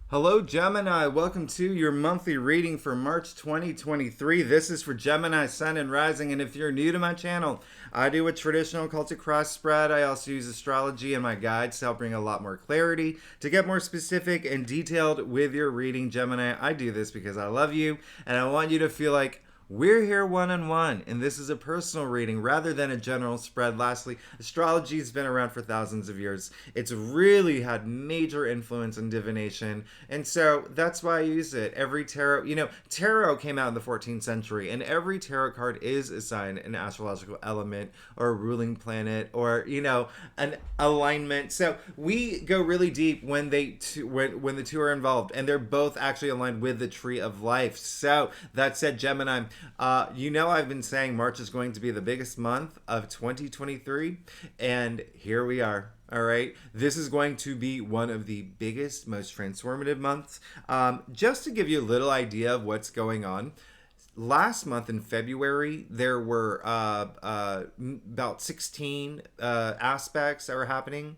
Hello, Gemini. Welcome to your monthly reading for March 2023. This is for Gemini, Sun, and Rising. And if you're new to my channel, I do a traditional Celtic cross spread. I also use astrology and my guides to help bring a lot more clarity, to get more specific and detailed with your reading, Gemini. I do this because I love you and I want you to feel like we're here one on one, and this is a personal reading rather than a general spread. Lastly, astrology has been around for thousands of years. It's really had major influence in divination, and so that's why I use it. Every tarot, tarot came out in the 14th century, and every tarot card is assigned an astrological element or a ruling planet or, an alignment. So we go really deep when when the two are involved, and they're both actually aligned with the tree of life. So that said, Gemini, I've been saying March is going to be the biggest month of 2023, and here we are. All right. This is going to be one of the biggest, most transformative months. Just to give you a little idea of what's going on, last month in February, there were about 16 aspects that were happening.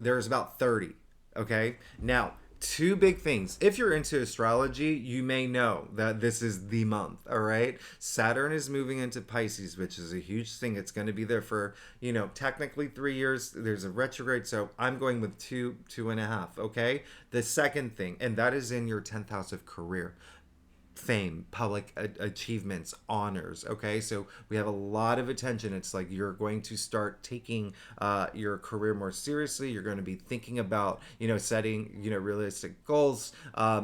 There's about 30. Okay. Now, two big things. If you're into astrology, you may know that this is the month, all right? Saturn is moving into Pisces, which is a huge thing. It's going to be there for, technically 3 years. There's a retrograde, so I'm going with 2.5, okay? The second thing, and that is in your 10th house of career, fame, public achievements, honors. Okay, so we have a lot of attention. It's like you're going to start taking your career more seriously. You're going to be thinking about, setting, realistic goals.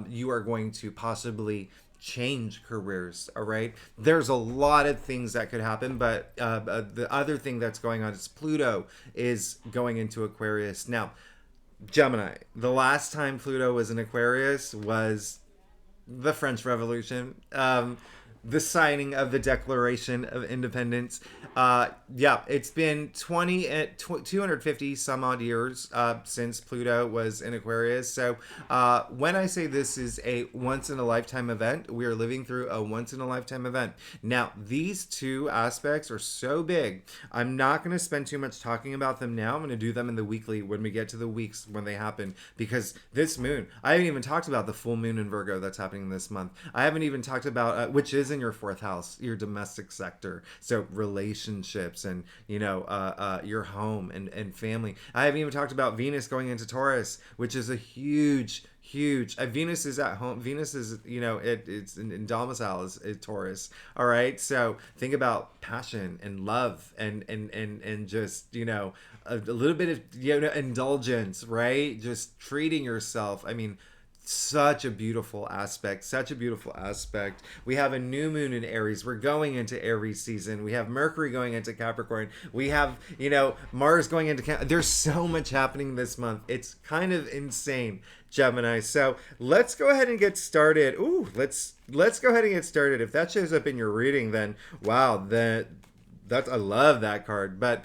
You are going to possibly change careers. All right, there's a lot of things that could happen, but the other thing that's going on is Pluto is going into Aquarius now. Gemini, the last time Pluto was in Aquarius was the French Revolution, the signing of the Declaration of Independence. It's been 250 some odd years since Pluto was in Aquarius. So when I say this is a once in a lifetime event, we are living through a once in a lifetime event. Now, these two aspects are so big. I'm not going to spend too much talking about them now. I'm going to do them in the weekly when we get to the weeks when they happen, because this moon, I haven't even talked about the full moon in Virgo that's happening this month. I haven't even talked about, which is in your fourth house, your domestic sector. So relationships and, your home and family. I haven't even talked about Venus going into Taurus, which is a huge Venus is at home. Venus is, it's in domicile is Taurus. All right, so think about passion and love and just, a little bit of, indulgence, right? Just treating yourself. I mean, such a beautiful aspect. We have a new moon in Aries. We're going into Aries season. We have Mercury going into Capricorn. We have, Mars going into there's so much happening this month. It's kind of insane, Gemini. So let's go ahead and get started. Let's go ahead and get started. If that shows up in your reading, then wow, that's, I love that card. But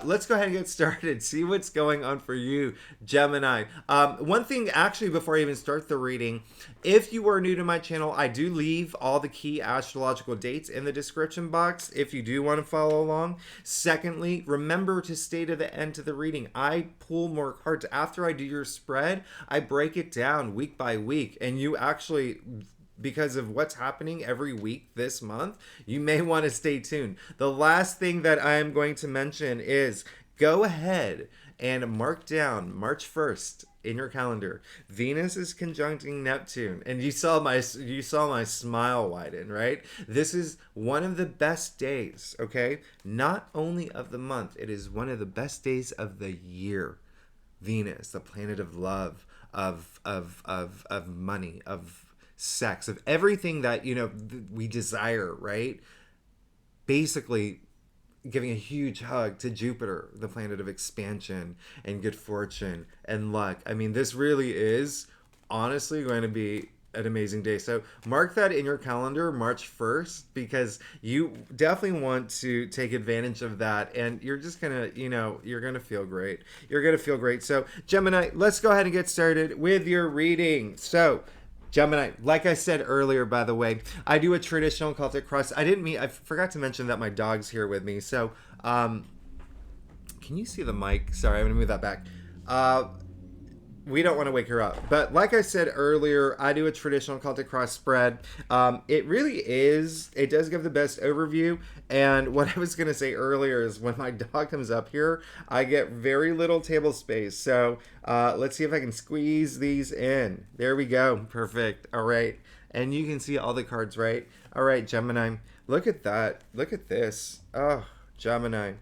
let's go ahead and get started. See what's going on for you, Gemini. One thing, actually, before I even start the reading, if you are new to my channel, I do leave all the key astrological dates in the description box if you do want to follow along. Secondly, remember to stay to the end of the reading. I pull more cards. After I do your spread, I break it down week by week, and you actually, because of what's happening every week this month, you may want to stay tuned. The last thing that I am going to mention is go ahead and mark down March 1st in your calendar. Venus is conjuncting Neptune, and you saw my smile widen, right? This is one of the best days, okay? Not only of the month, it is one of the best days of the year. Venus, the planet of love, of money, of sex, of everything that we desire, right? Basically giving a huge hug to Jupiter, the planet of expansion and good fortune and luck. I mean, this really is honestly going to be an amazing day. So mark that in your calendar, March 1st, because you definitely want to take advantage of that, and you're just gonna, you're gonna feel great. So Gemini, let's go ahead and get started with your reading. So Gemini, like I said earlier, by the way, I do a traditional Celtic cross. I forgot to mention that my dog's here with me. So, can you see the mic? Sorry, I'm gonna move that back. we don't want to wake her up. But like I said earlier, I do a traditional Celtic cross spread. It really is, it does give the best overview. And what I was going to say earlier is when my dog comes up here, I get very little table space. So let's see if I can squeeze these in. There we go. Perfect. All right. And you can see all the cards, right? All right, Gemini. Look at that. Look at this. Oh, Gemini.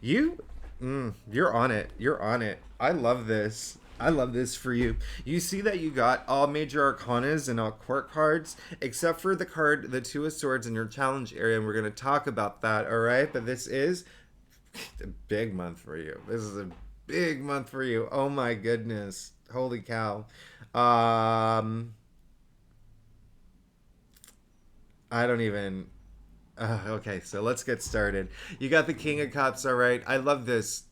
You're on it. You're on it. I love this. I love this for you. You see that you got all major arcanas and all court cards, except for the card, the Two of Swords in your challenge area, and we're going to talk about that, all right? But this is a big month for you. This is a big month for you. Oh my goodness. Holy cow. I don't even... okay, so let's get started. You got the King of Cups, all right? I love this.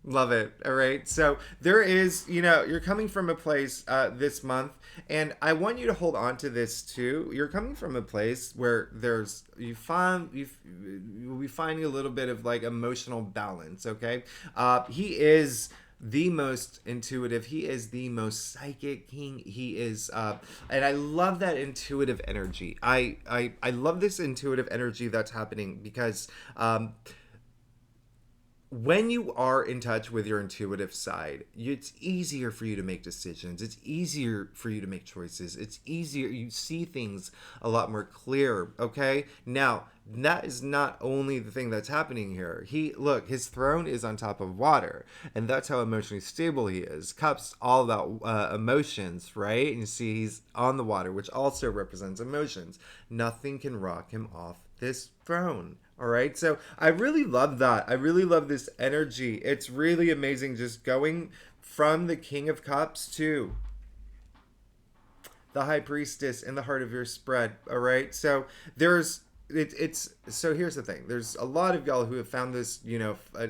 Love it. All right. So there is, you're coming from a place this month, and I want you to hold on to this too. You're coming from a place where you'll be finding a little bit of like emotional balance. Okay. He is the most intuitive. He is the most psychic king. He is, and I love that intuitive energy. I love this intuitive energy that's happening because, when you are in touch with your intuitive side, it's easier for you to make decisions. It's easier for you to make choices. It's easier. You see things a lot more clear. Okay. Now, that is not only the thing that's happening here. Look, his throne is on top of water, and that's how emotionally stable he is. Cups, all about emotions, right? And you see he's on the water, which also represents emotions. Nothing can rock him off this throne. All right. So I really love that. I really love this energy. It's really amazing just going from the King of Cups to the High Priestess in the heart of your spread. All right. So so here's the thing. There's a lot of y'all who have found this,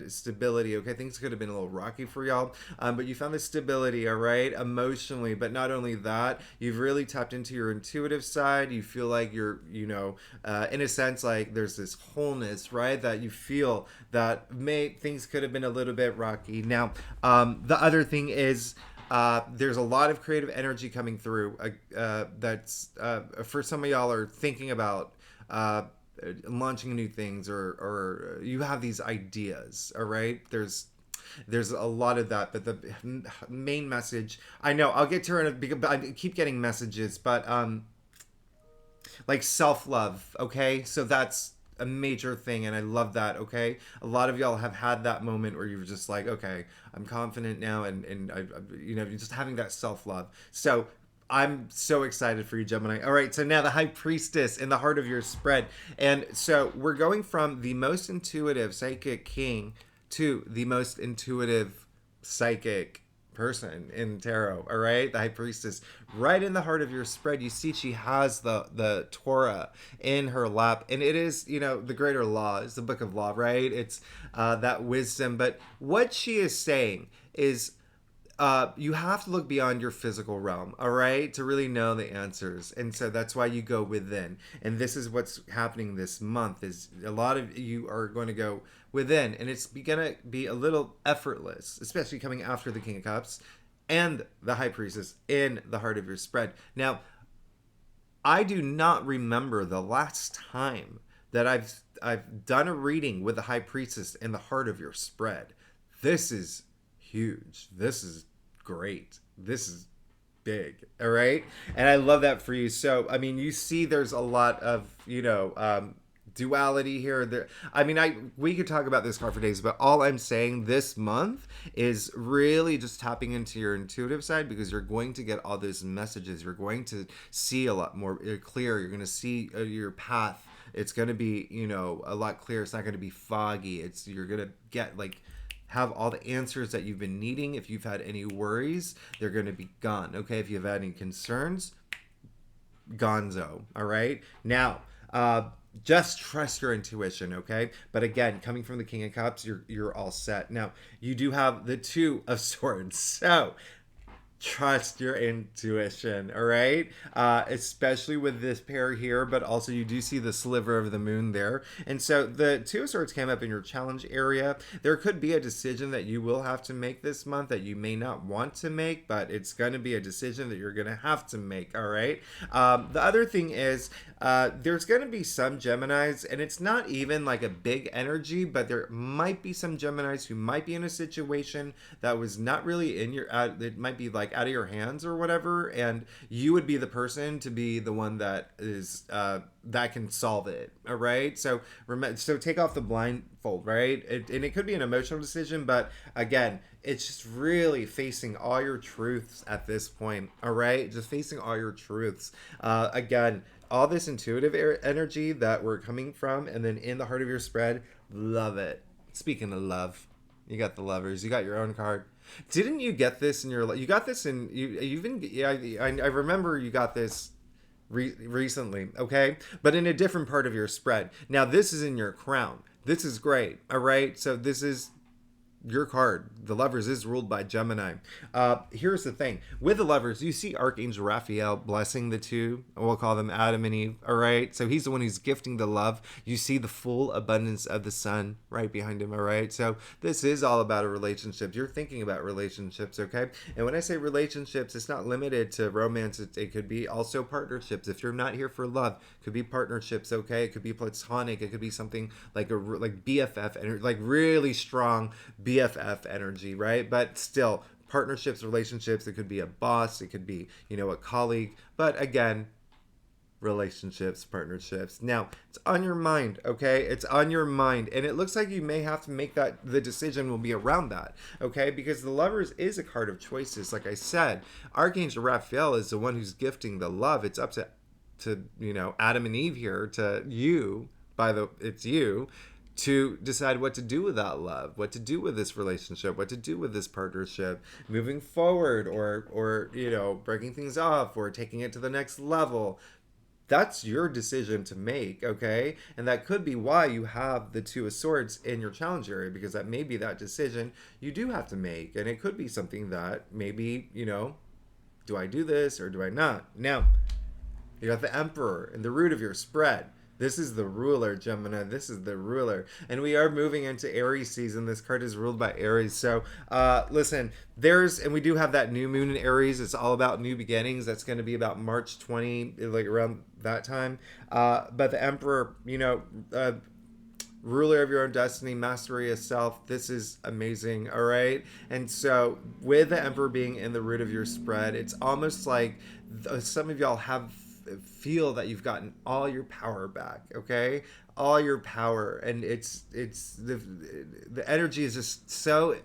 stability. Okay, things could have been a little rocky for y'all, but you found this stability, all right, emotionally. But not only that, you've really tapped into your intuitive side. You feel like you're, in a sense, like there's this wholeness, right, that you feel that things could have been a little bit rocky. Now, the other thing is, there's a lot of creative energy coming through. That's for some of y'all are thinking about launching new things, or you have these ideas. All right, there's a lot of that, but the main message, I know I'll get to it because I keep getting messages, but like self-love. Okay, so that's a major thing, and I love that. Okay, a lot of y'all have had that moment where you're just like, okay, I'm confident now, and you're just having that self-love. So I'm so excited for you, Gemini. All right, so now the High Priestess in the heart of your spread. And so we're going from the most intuitive psychic king to the most intuitive psychic person in tarot. All right, the High Priestess right in the heart of your spread. You see she has the Torah in her lap, and it is, the greater law. It's the book of law, right? It's that wisdom. But what she is saying is, you have to look beyond your physical realm, all right, to really know the answers. And so that's why you go within. And this is what's happening this month, is a lot of you are going to go within, and it's going to be a little effortless, especially coming after the King of Cups and the High Priestess in the heart of your spread. Now, I do not remember the last time that I've done a reading with the High Priestess in the heart of your spread. This is huge. This is great. This is big. All right. And I love that for you. So, I mean, you see there's a lot of, duality here. We could talk about this card for days, but all I'm saying this month is really just tapping into your intuitive side, because you're going to get all those messages. You're going to see a lot more clear. You're going to see your path. It's going to be, a lot clearer. It's not going to be foggy. You're going to get have all the answers that you've been needing. If you've had any worries, they're going to be gone. Okay. If you've had any concerns, gonzo. All right. Now, just trust your intuition. Okay. But again, coming from the King of Cups, you're all set. Now, you do have the Two of Swords. So trust your intuition, all right? Especially with this pair here, but also you do see the sliver of the moon there. And so the Two of Swords came up in your challenge area. There could be a decision that you will have to make this month that you may not want to make, but it's going to be a decision that you're going to have to make, all right? The other thing is, there's going to be some Geminis, and it's not even like a big energy, but there might be some Geminis who might be in a situation that was not really in your, it might be like out of your hands or whatever, and you would be the person to be the one that is, that can solve it. All right. So so take off the blindfold, right? And it could be an emotional decision, but again, it's just really facing all your truths at this point. All right. Just facing all your truths. Again, all this intuitive energy that we're coming from, and then in the heart of your spread, love it. Speaking of love, you got the lovers. You got your own card. Didn't you get this in your? You got this in you. You've been. Yeah, I remember you got this recently, okay? But in a different part of your spread. Now, this is in your crown. This is great, all right? So this is your card. The Lovers is ruled by Gemini. Here's the thing. With the Lovers, you see Archangel Raphael blessing the two. We'll call them Adam and Eve, all right? So he's the one who's gifting the love. You see the full abundance of the sun right behind him, all right? So this is all about a relationship. You're thinking about relationships, okay? And when I say relationships, it's not limited to romance. It could be also partnerships. If you're not here for love, it could be partnerships, okay? It could be platonic. It could be something like like BFF, and like really strong BFF energy, right? But still, partnerships, relationships, it could be a boss, it could be, a colleague. But again, relationships, partnerships. Now, it's on your mind, okay? It's on your mind. And it looks like you may have to make that, the decision will be around that, okay? Because the Lovers is a card of choices. Like I said, Archangel Raphael is the one who's gifting the love. It's up to Adam and Eve here, to you, it's you, to decide what to do with that love, what to do with this relationship, what to do with this partnership moving forward, or breaking things off, or taking it to the next level. That's your decision to make, okay? And that could be why you have the Two of Swords in your challenge area, because that may be that decision you do have to make. And it could be something that maybe, do I do this or do I not? Now, you got the Emperor in the root of your spread. This is the ruler, Gemini. This is the ruler. And we are moving into Aries season. This card is ruled by Aries. So, listen, and we do have that new moon in Aries. It's all about new beginnings. That's going to be about March 20, like around that time. But the Emperor, ruler of your own destiny, mastery of self. This is amazing, all right? And so with the Emperor being in the root of your spread, it's almost like some of y'all feel that you've gotten all your power back, okay? All your power. And it's the energy is just so,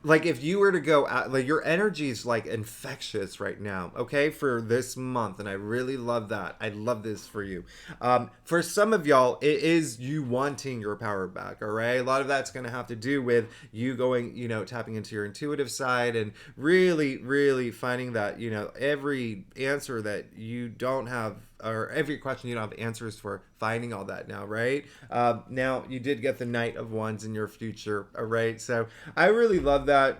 like, if you were to go out, like, your energy is like infectious right now, okay, for this month. And I really love that. I love this for you. For some of y'all, it is you wanting your power back, all right? A lot of that's going to have to do with you going, tapping into your intuitive side, and really, really finding that, every answer that you don't have, or every question you don't have answers for, finding all that now, right? Now, you did get the Knight of Wands in your future, all right? So I really love that.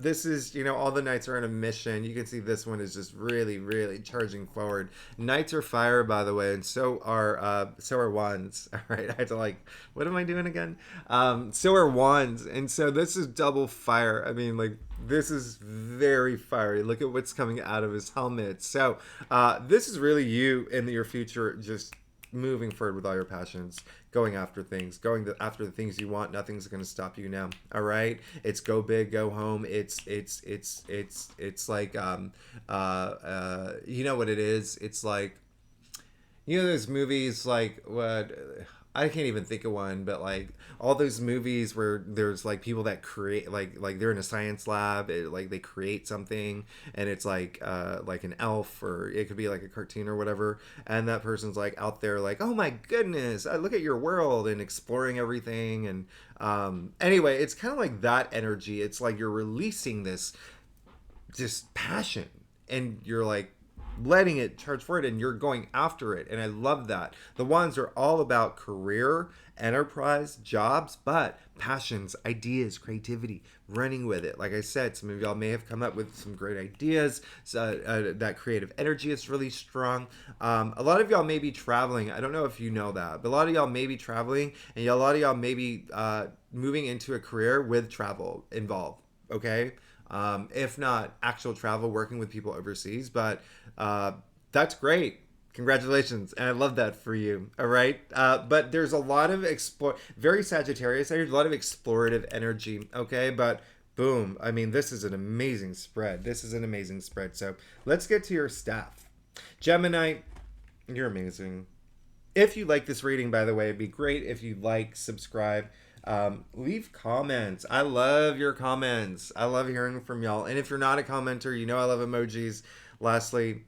This is, all the Knights are on a mission. You can see this one is just really, really charging forward. Knights are fire, by the way, and so are Wands, all right? I had to what am I doing again? So are Wands, and so this is double fire. I mean, this is very fiery. Look at what's coming out of his helmet. So this is really you in your future, just moving forward with all your passions, going after things, after the things you want. Nothing's going to stop you now, all right? It's go big, go home. It's like you know what it is? It's like, those movies, like, what, I can't even think of one, but all those movies where there's people that create, like they're in a science lab, they create something, and it's like an elf, or it could be like a cartoon or whatever, and that person's out there oh my goodness, look at your world, and exploring everything. And anyway, it's kind of like that energy. It's like you're releasing this just passion, and you're letting it charge forward and you're going after it. And I love that. The wands are all about career, enterprise, jobs, but passions, ideas, creativity, running with it. Like I said, some of y'all may have come up with some great ideas. So, that creative energy is really strong. A lot of y'all may be traveling. I don't know if you know that, but a lot of y'all may be traveling, and a lot of y'all may be moving into a career with travel involved. Okay. If not actual travel, working with people overseas, but that's great. Congratulations, and I love that for you. All right, but there's a lot of very Sagittarius. There's a lot of explorative energy. Okay, but boom. I mean, this is an amazing spread. This is an amazing spread. So let's get to your stuff. Gemini, you're amazing. If you like this reading, by the way, it'd be great if you like, subscribe, leave comments. I love your comments. I love hearing from y'all. And if you're not a commenter, you know I love emojis. Lastly,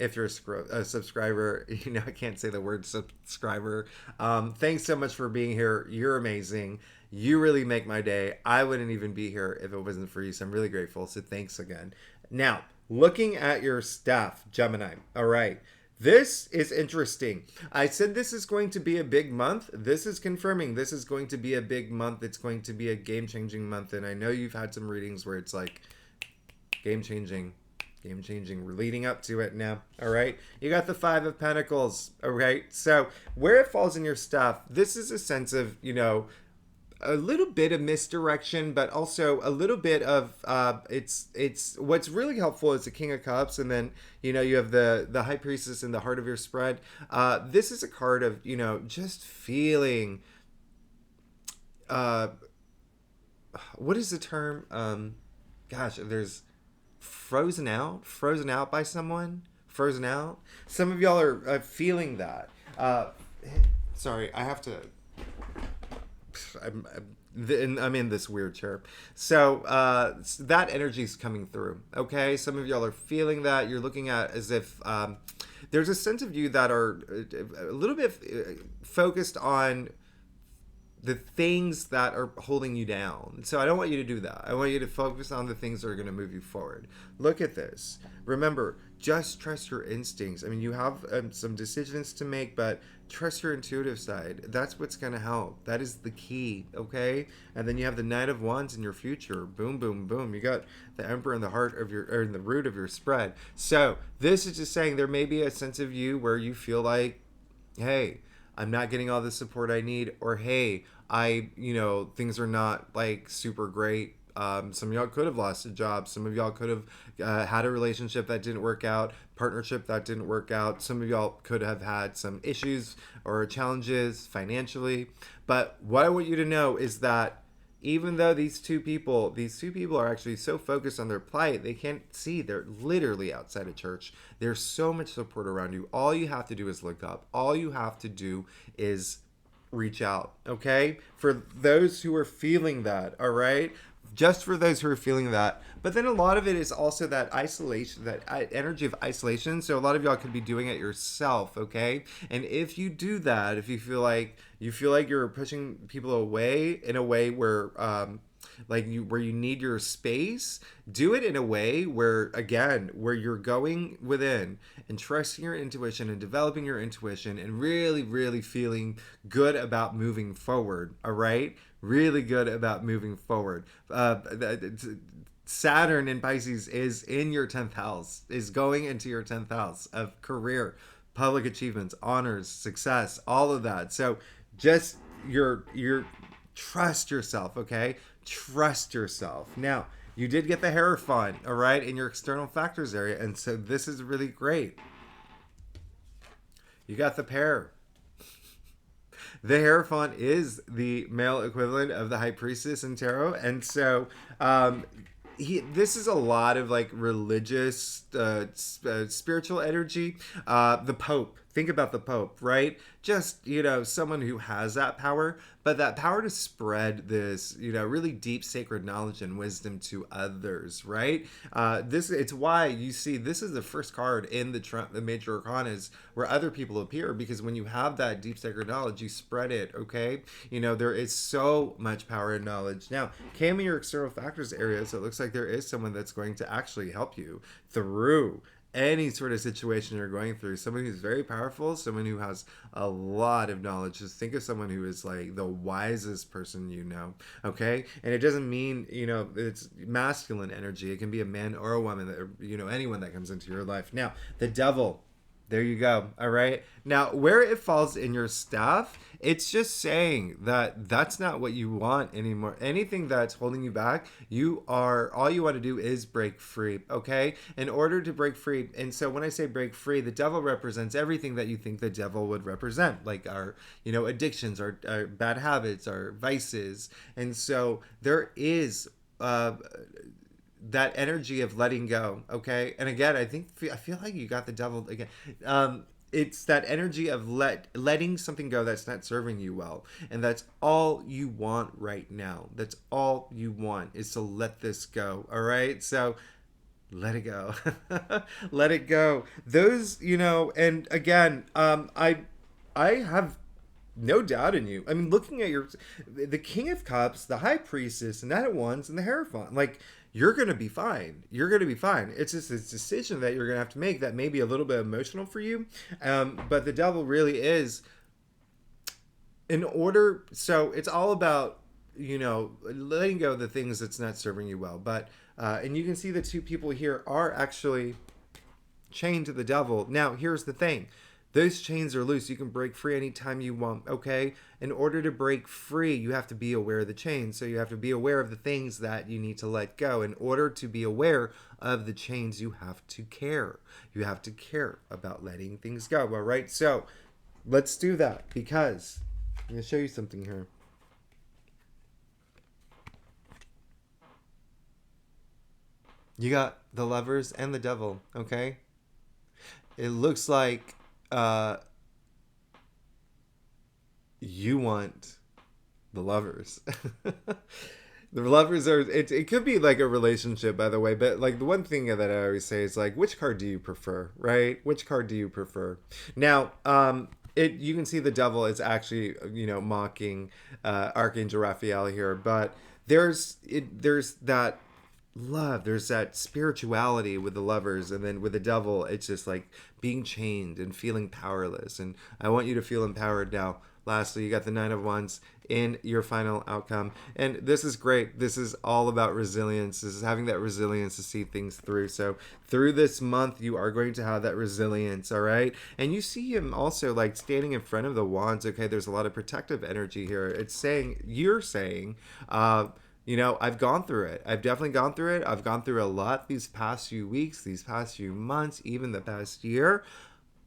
if you're a subscriber, you know I can't say the word subscriber. Thanks so much for being here. You're amazing. You really make my day. I wouldn't even be here if it wasn't for you. So I'm really grateful. So thanks again. Now, looking at your stuff, Gemini. All right. This is interesting. I said this is going to be a big month. This is confirming this is going to be a big month. It's going to be a game-changing month. And I know you've had some readings where it's like game-changing. We're leading up to it now. All right. You got the Five of Pentacles. All right. So where it falls in your stuff, this is a sense of, a little bit of misdirection, but also a little bit of it's what's really helpful is the King of Cups, and then you have the High Priestess in the heart of your spread. This is a card of just feeling. What is the term? Gosh, there's frozen out by someone, frozen out. Some of y'all are feeling that. Sorry, I have to. I'm in this weird chair. So that energy's coming through. Okay, some of y'all are feeling that. You're looking at as if there's a sense of you that are a little bit focused on the things that are holding you down. So I don't want you to do that. I want you to focus on the things that are going to move you forward. Look at this. Remember, just trust your instincts. I mean, you have some decisions to make, but trust your intuitive side. That's what's going to help. That is the key, okay? And then you have the Knight of Wands in your future. Boom, boom, boom. You got the Emperor in the heart of your, or in the root of your spread. So this is just saying there may be a sense of you where you feel like, hey, I'm not getting all the support I need, or hey, things are not like super great. Some of y'all could have lost a job. Some of y'all could have had a relationship that didn't work out, partnership that didn't work out. Some of y'all could have had some issues or challenges financially. But what I want you to know is that even though these two people are actually so focused on their plight, they can't see. They're literally outside of church. There's so much support around you. All you have to do is look up. All you have to do is reach out, okay? For those who are feeling that, all right? Just for those who are feeling that. But then a lot of it is also that isolation, that energy of isolation. So a lot of y'all could be doing it yourself, okay? And if you do that, if you feel like you're pushing people away in a way where where you need your space, do it in a way where you're going within and trusting your intuition and developing your intuition and really, really feeling good about moving forward, all right? Really good about moving forward. Saturn in Pisces is in your 10th house, is going into your 10th house of career, public achievements, honors, success, all of that. So just your trust yourself, okay? Trust yourself. Now, you did get the Hierophant, all right, in your external factors area, and so this is really great. You got the Pair. The Hierophant is the male equivalent of the High Priestess in tarot, and so this is a lot of like religious, spiritual energy. The Pope. Think about the Pope, right? Just, someone who has that power, but that power to spread this, really deep sacred knowledge and wisdom to others, right? It's why you see this is the first card in the major arcanas where other people appear, because when you have that deep sacred knowledge, you spread it, okay? There is so much power in knowledge. Now, came in your external factors area, so it looks like there is someone that's going to actually help you through any sort of situation you're going through. Someone who's very powerful, someone who has a lot of knowledge. Just think of someone who is like the wisest person you know, okay? And it doesn't mean, it's masculine energy. It can be a man or a woman, that, anyone that comes into your life. Now, the devil. There you go. All right. Now, where it falls in your staff, it's just saying that that's not what you want anymore. Anything that's holding you back, all you want to do is break free. Okay. In order to break free. And so when I say break free, the devil represents everything that you think the devil would represent, like our, addictions, our bad habits, our vices. And so there is, that energy of letting go, okay? And again, I feel like you got the devil again. It's that energy of letting something go that's not serving you well, and that's all you want right now. That's all you want is to let this go. All right, so let it go. Let it go. Those, and again, I have no doubt in you. I mean, looking at the King of Cups, the High Priestess, the Knight of Wands, and the Hierophant, like, you're going to be fine. You're going to be fine. It's just this decision that you're going to have to make that may be a little bit emotional for you. But the devil really is so it's all about, letting go of the things that's not serving you well. But, and you can see the two people here are actually chained to the devil. Now, here's the thing. Those chains are loose. You can break free anytime you want, okay? In order to break free, you have to be aware of the chains. So you have to be aware of the things that you need to let go. In order to be aware of the chains, you have to care. You have to care about letting things go, all right? So let's do that, because I'm going to show you something here. You got the Lovers and the Devil, okay? It looks like you want the Lovers. The Lovers are, it could be like a relationship, by the way, but like the one thing that I always say is like, which card do you prefer, right? Which card do you prefer? Now, you can see the devil is actually, mocking Archangel Raphael here, but there's that love, there's that spirituality with the Lovers, and then with the devil, it's just like being chained and feeling powerless. And I want you to feel empowered now. Lastly, you got the Nine of Wands in your final outcome, and this is great. This is all about resilience. This is having that resilience to see things through. So through this month, you are going to have that resilience, all right? And you see him also like standing in front of the wands. Okay, there's a lot of protective energy here. It's saying, you're saying, I've gone through it. I've definitely gone through it. I've gone through a lot these past few weeks, these past few months, even the past year.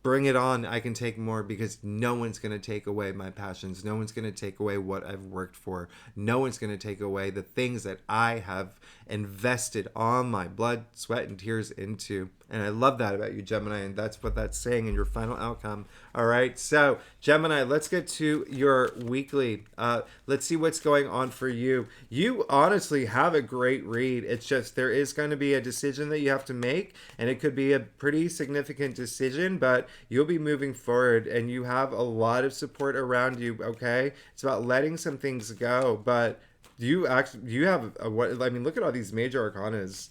Bring it on. I can take more, because no one's going to take away my passions. No one's going to take away what I've worked for. No one's going to take away the things that I have invested all my blood, sweat, and tears into. And I love that about you, Gemini, and that's what that's saying in your final outcome. All right, so Gemini, let's get to your weekly. Let's see what's going on for you. You honestly have a great read. It's just there is going to be a decision that you have to make, and it could be a pretty significant decision, but you'll be moving forward, and you have a lot of support around you, okay? It's about letting some things go, but you have look at all these major arcanas.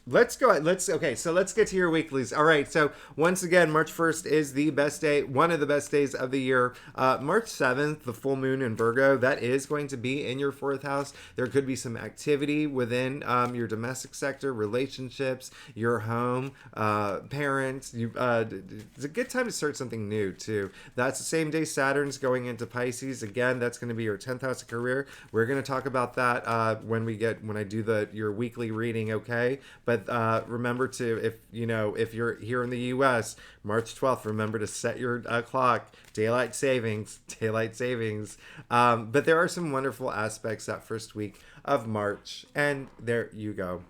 Let's get to your weeklies. All right, so once again, March 1st is the best day, one of the best days of the year. March 7th, the full moon in Virgo, that is going to be in your 4th house. There could be some activity within your domestic sector, relationships, your home, parents. It's a good time to start something new, too. That's the same day Saturn's going into Pisces. Again, that's going to be your 10th house of career. We're going to talk about that when I do your weekly reading, okay? But remember to, if you're here in the U.S., March 12th, remember to set your clock, daylight savings. But there are some wonderful aspects that first week of March, and there you go.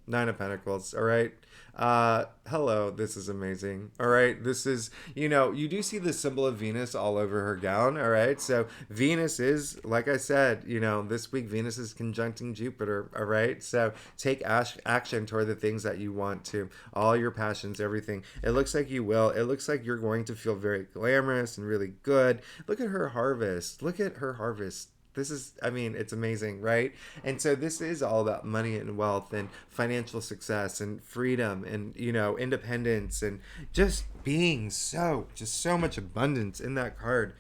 9 of Pentacles, all right? Hello, this is amazing. All right, this is, you do see the symbol of Venus all over her gown. All right, so Venus is, like I said, this week Venus is conjuncting Jupiter. All right, so take action toward the things that you want to, all your passions, everything. It looks like you will. It looks like you're going to feel very glamorous and really good. Look at her harvest. I mean, it's amazing, right? And so this is all about money and wealth and financial success and freedom and, independence and just being just so much abundance in that card.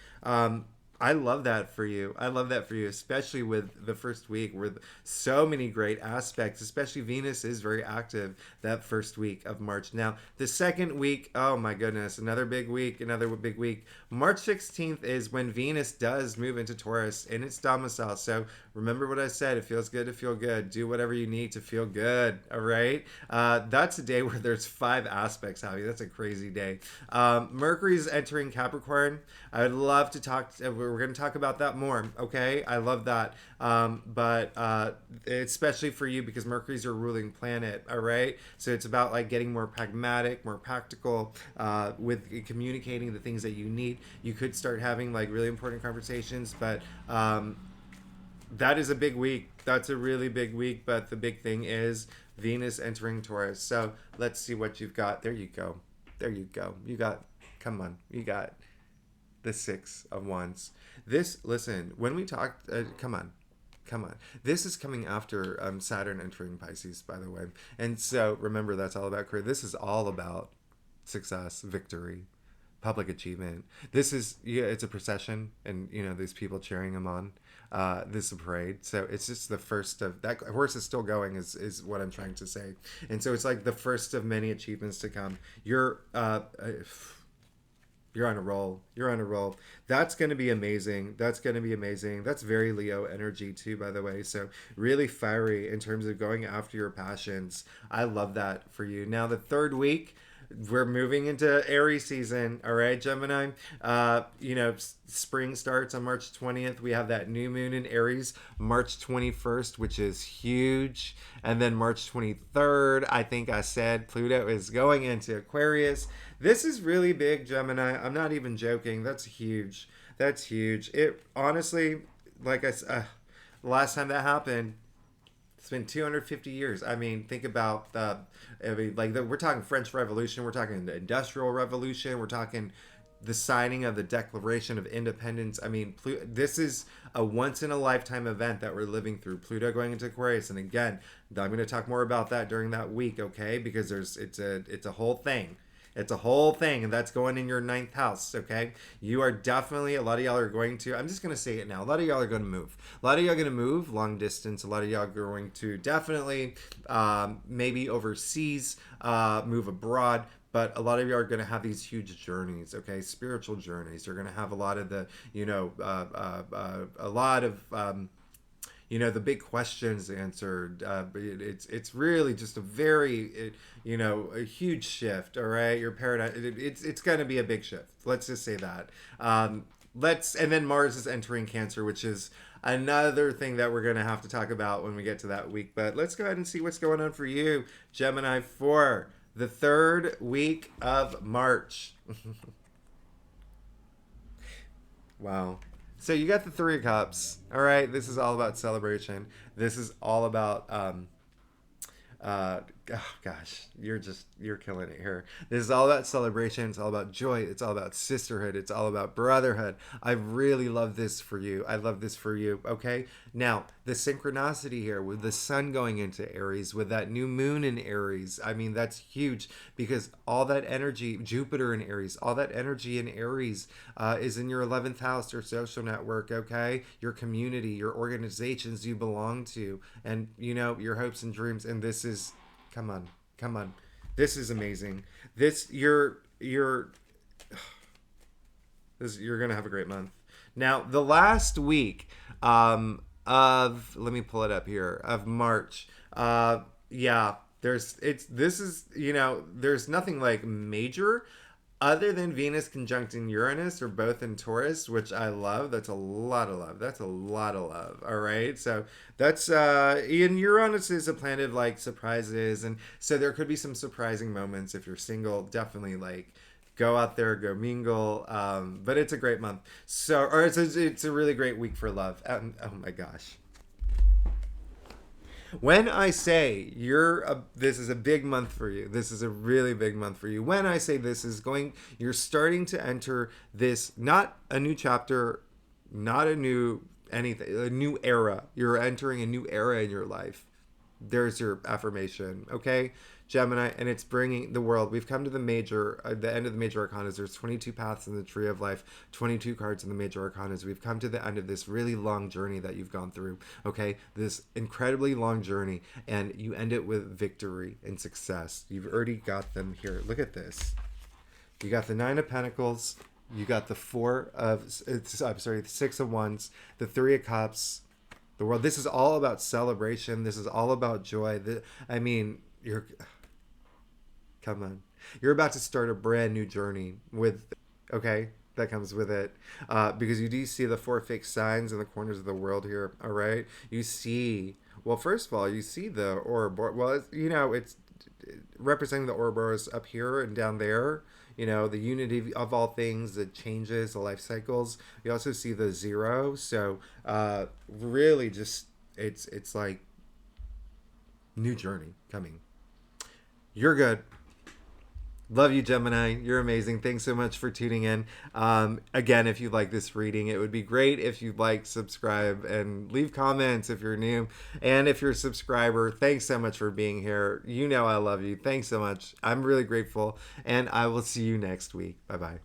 I love that for you. I love that for you, especially with the first week where so many great aspects, especially Venus is very active that first week of March. Now, the second week, oh my goodness, another big week, another big week. March 16th is when Venus does move into Taurus in its domicile. So remember what I said. It feels good to feel good. Do whatever you need to feel good. All right. That's a day where there's 5 aspects happening. That's a crazy day. Mercury's entering Capricorn. I would love to talk. We're going to talk about that more. Okay. I love that. But especially for you because Mercury's your ruling planet. All right. So it's about like getting more pragmatic, more practical with communicating the things that you need. You could start having like really important conversations, but that is a big week. That's a really big week. But the big thing is Venus entering Taurus. So let's see what you've got. There you go. There you go. You got, come on. You got the 6 of Wands. Listen, when we talk, come on. Come on. This is coming after Saturn entering Pisces, by the way. And so remember, that's all about career. This is all about success, victory, public achievement. This is, it's a procession and, these people cheering him on. This is a parade. So it's just the first of, that horse is still going is what I'm trying to say. And so it's like the first of many achievements to come. You're on a roll. You're on a roll. That's going to be amazing. That's going to be amazing. That's very Leo energy too, by the way. So really fiery in terms of going after your passions. I love that for you. Now the 3rd week, we're moving into Aries season. All right, Gemini. Spring starts on March 20th. We have that new moon in Aries, March 21st, which is huge. And then March 23rd, I think I said Pluto is going into Aquarius. This is really big, Gemini. I'm not even joking. That's huge. That's huge. It honestly, like I said, last time that happened, it's been 250 years. I mean, think about we're talking French Revolution. We're talking the Industrial Revolution. We're talking the signing of the Declaration of Independence. I mean, this is a once in a lifetime event that we're living through. Pluto going into Aquarius, and again, I'm going to talk more about that during that week, okay? Because it's a whole thing. It's a whole thing, and that's going in your 9th house, okay? You are definitely, a lot of y'all are going to, I'm just going to say it now, a lot of y'all are going to move. A lot of y'all are going to move long distance. A lot of y'all are going to definitely maybe overseas, move abroad. But a lot of you are going to have these huge journeys, okay? Spiritual journeys. You're going to have a lot of the, a lot of the big questions answered. But it's really just a very, a huge shift. All right, your paradigm. It's going to be a big shift. Let's just say that. And then Mars is entering Cancer, which is another thing that we're going to have to talk about when we get to that week. But let's go ahead and see what's going on for you, Gemini, for the 3rd week of March. Wow. So you got the 3 of Cups. All right. This is all about celebration. This is all about oh gosh, you're killing it here. This is all about celebration. It's all about joy. It's all about sisterhood. It's all about brotherhood. I really love this for you. I love this for you. Okay. Now the synchronicity here with the sun going into Aries, with that new moon in Aries. I mean, that's huge because all that energy, Jupiter in Aries, all that energy in Aries is in your 11th house, your social network. Okay. Your community, your organizations you belong to, and your hopes and dreams. And this is, come on. This is amazing. You're gonna have a great month. Now, the last week let me pull it up here, of March. There's nothing like major other than Venus conjuncting Uranus, or both in Taurus, which I love. That's a lot of love. That's a lot of love. All right. So that's, and Uranus is a planet of like surprises. And so there could be some surprising moments if you're single. Definitely like go out there, go mingle. But it's a great month. So, or it's a really great week for love. Oh my gosh. When I say this is a big month for you, this is a really big month for you. When I say you're starting to enter this, not a new chapter, not a new anything, a new era. You're entering a new era in your life. There's your affirmation, okay, Gemini, and it's bringing the world. We've come to the end of the major arcanas. There's 22 paths in the tree of life, 22 cards in the major arcanas. We've come to the end of this really long journey that you've gone through, okay, this incredibly long journey, and you end it with victory and success. You've already got them here. Look at this. You got the Nine of Pentacles, you got the the Six of Wands, the Three of Cups, the world. This is all about celebration. This is all about joy. Come on. You're about to start a brand new journey that comes with it. Because you do see the four fixed signs in the corners of the world here, all right? You see, well, first of all, you see the Ouroboros. Well, it's representing the Ouroboros up here and down there. The unity of all things, the changes, the life cycles. You also see the zero. So really just, it's like new journey coming. You're good. Love you, Gemini. You're amazing. Thanks so much for tuning in. Again, if you like this reading, it would be great if you'd like, subscribe, and leave comments if you're new. And if you're a subscriber, thanks so much for being here. I love you. Thanks so much. I'm really grateful. And I will see you next week. Bye-bye.